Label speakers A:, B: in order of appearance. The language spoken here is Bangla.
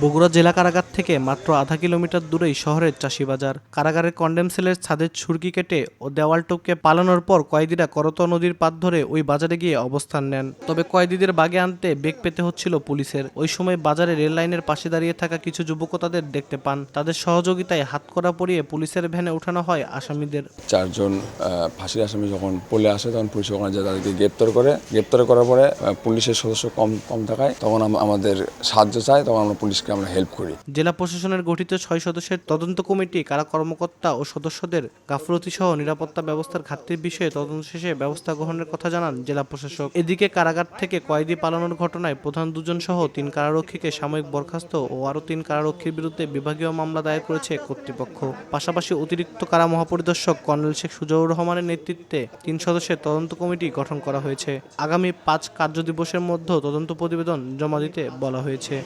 A: বগুড়া জেলা কারাগার থেকে মাত্র আধা কিলোমিটার দূরেই শহরের চাষিবাজার। কারাগারের কন্ডেম সেলের ছাদের ছুরকি কেটে ও দেওয়াল টপকে পালানোর পর কয়েদিরা করতোয়া নদীর পাড় ধরে ওই বাজারে গিয়ে অবস্থান নেন। তবে কয়েদিদের বাগে আনতে বেগ পেতে হচ্ছিল পুলিশের। ওই সময় বাজারে রেল লাইনের পাশে দাঁড়িয়ে থাকা কিছু যুবকও তাদের দেখতে পান। তাদের সহযোগিতায় হাতকড়া পরিয়ে পুলিশের ভ্যানে ওঠানো হয় আসামিদের।
B: চারজন ফাঁসির আসামি যখন পলে আসে তখন পুলিশ ওখানে যায় তাদেরকে গ্রেপ্তার করার পরে পুলিশের সদস্য কম থাকায় তখন আমাদের সাহায্য চায়, তখন আমরা পুলিশকে আমরা হেল্প করি।
A: জেলা প্রশাসনের গঠিত 6 সদস্যের তদন্ত কমিটি কারা কর্মকর্তা ও সদস্যদের গাফলতি সহ নিরাপত্তা ব্যবস্থার ঘাটতির বিষয়ে তদন্ত শেষে ব্যবস্থা গ্রহণের কথা জানান জেলা প্রশাসক। এদিকে কারাগার থেকে কয়েদি পালানোর ঘটনায় প্রধান দুজন সহ 3 কারারক্ষীকে সাময়িক বরখাস্ত ও আরও 3 কারারক্ষীর বিরুদ্ধে বিভাগীয় মামলা দায়ের করেছে কর্তৃপক্ষ। পাশাপাশি অতিরিক্ত কারা মহাপরিদর্শক কর্নেল শেখ সুজাউর রহমানের নেতৃত্বে 3 সদস্যের তদন্ত কমিটি গঠন করা হয়েছে। আগামী 5 কার্যদিবসের মধ্যে তদন্ত প্রতিবেদন জমা দিতে বলা হয়েছে।